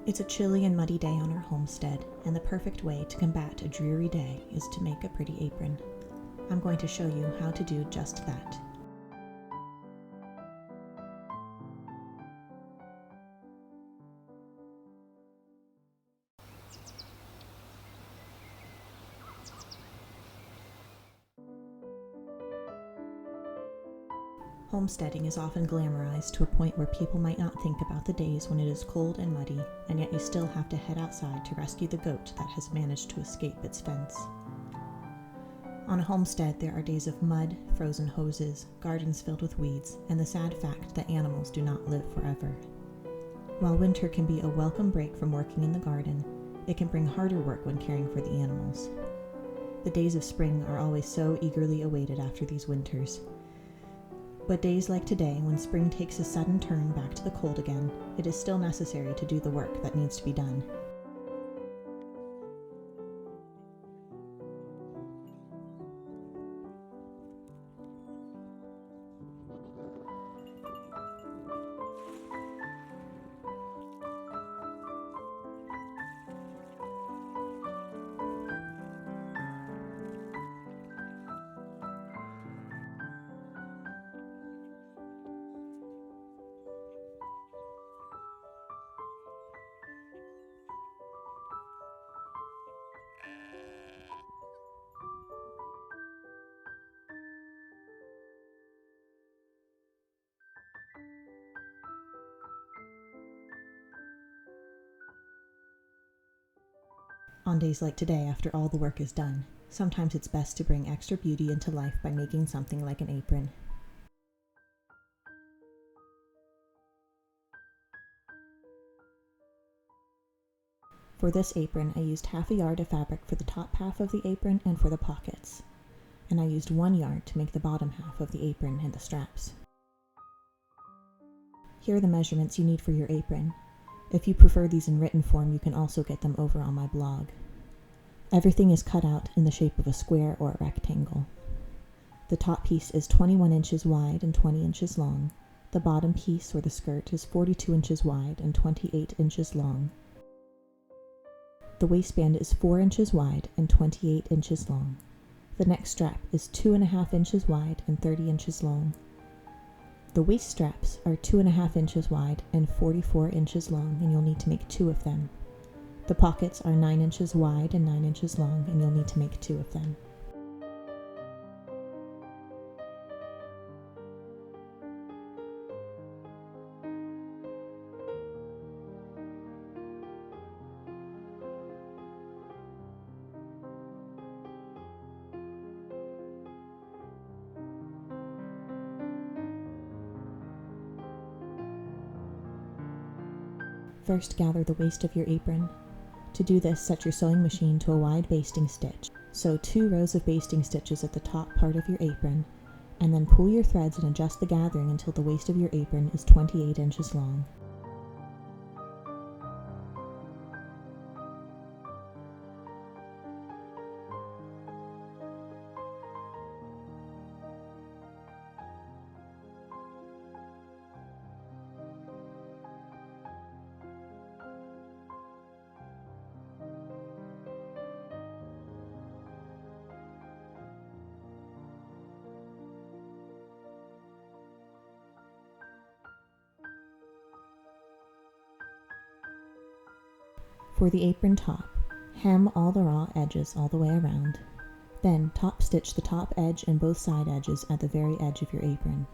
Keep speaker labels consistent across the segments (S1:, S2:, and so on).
S1: It's a chilly and muddy day on our homestead, and the perfect way to combat a dreary day is to make a pretty apron. I'm going to show you how to do just that. Homesteading is often glamorized to a point where people might not think about the days when it is cold and muddy, and yet you still have to head outside to rescue the goat that has managed to escape its fence. On a homestead, there are days of mud, frozen hoses, gardens filled with weeds, and the sad fact that animals do not live forever. While winter can be a welcome break from working in the garden, it can bring harder work when caring for the animals. The days of spring are always so eagerly awaited after these winters. But days like today, when spring takes a sudden turn back to the cold again, it is still necessary to do the work that needs to be done. On days like today, after all the work is done, sometimes it's best to bring extra beauty into life by making something like an apron. For this apron, I used half a yard of fabric for the top half of the apron and for the pockets, and I used 1 yard to make the bottom half of the apron and the straps. Here are the measurements you need for your apron. If you prefer these in written form, you can also get them over on my blog. Everything is cut out in the shape of a square or a rectangle. The top piece is 21 inches wide and 20 inches long. The bottom piece, or the skirt, is 42 inches wide and 28 inches long. The waistband is 4 inches wide and 28 inches long. The neck strap is 2.5 inches wide and 30 inches long. The waist straps are 2.5 inches wide and 44 inches long, and you'll need to make 2 of them. The pockets are 9 inches wide and 9 inches long, and you'll need to make 2 of them. First, gather the waist of your apron. To do this, set your sewing machine to a wide basting stitch. Sew 2 rows of basting stitches at the top part of your apron, and then pull your threads and adjust the gathering until the waist of your apron is 28 inches long. For the apron top, hem all the raw edges all the way around. Then top stitch the top edge and both side edges at the very edge of your apron.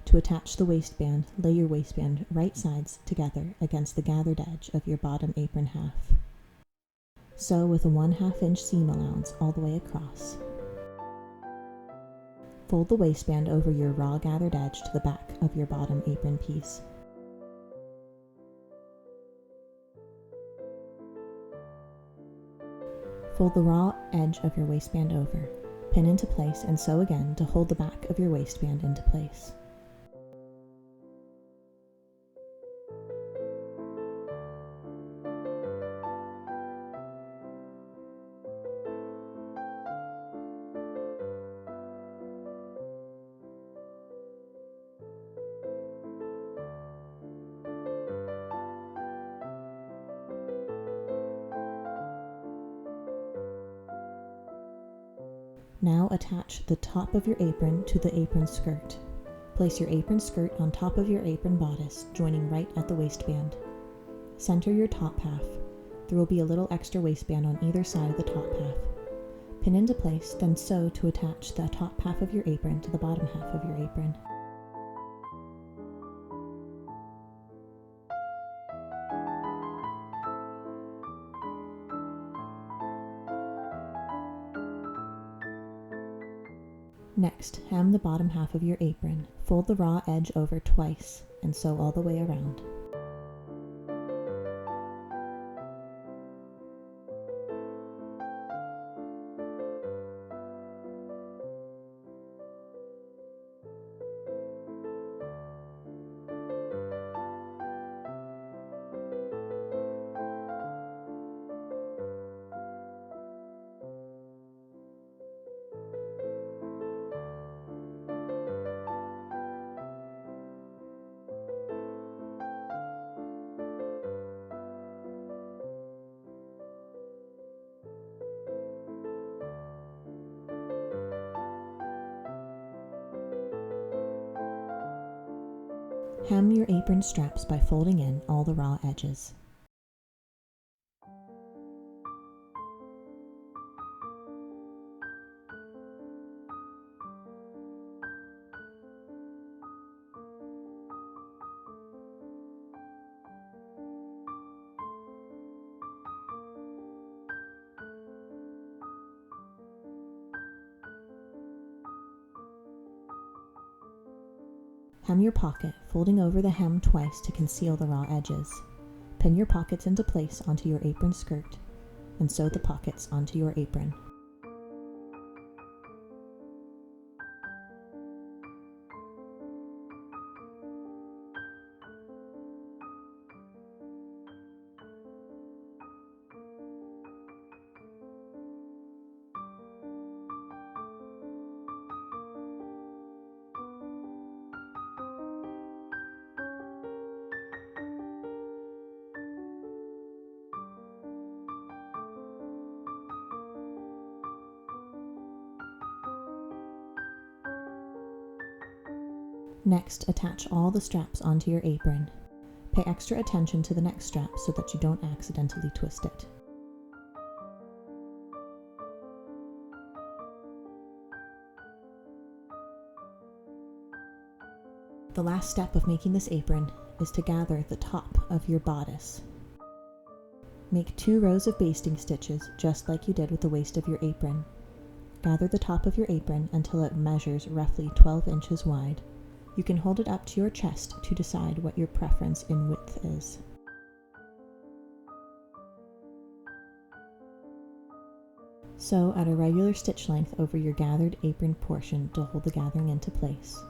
S1: To attach the waistband, lay your waistband right sides together against the gathered edge of your bottom apron half. Sew with a 1/2 inch seam allowance all the way across. Fold the waistband over your raw gathered edge to the back of your bottom apron piece. Fold the raw edge of your waistband over. Pin into place and sew again to hold the back of your waistband into place. Now attach the top of your apron to the apron skirt. Place your apron skirt on top of your apron bodice, joining right at the waistband. Center your top half. There will be a little extra waistband on either side of the top half. Pin into place, then sew to attach the top half of your apron to the bottom half of your apron. Next, hem the bottom half of your apron. Fold the raw edge over twice and sew all the way around. Hem your apron straps by folding in all the raw edges. Hem your pocket, folding over the hem twice to conceal the raw edges. Pin your pockets into place onto your apron skirt, and sew the pockets onto your apron. Next, attach all the straps onto your apron. Pay extra attention to the neck strap so that you don't accidentally twist it. The last step of making this apron is to gather the top of your bodice. Make 2 rows of basting stitches just like you did with the waist of your apron. Gather the top of your apron until it measures roughly 12 inches wide. You can hold it up to your chest to decide what your preference in width is. Sew at a regular stitch length over your gathered apron portion to hold the gathering into place.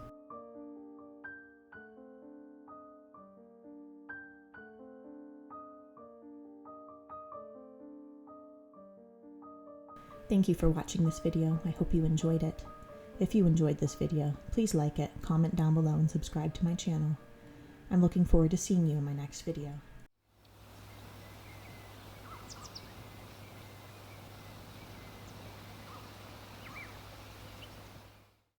S1: Thank you for watching this video. I hope you enjoyed it. If you enjoyed this video, please like it, comment down below, and subscribe to my channel. I'm looking forward to seeing you in my next video.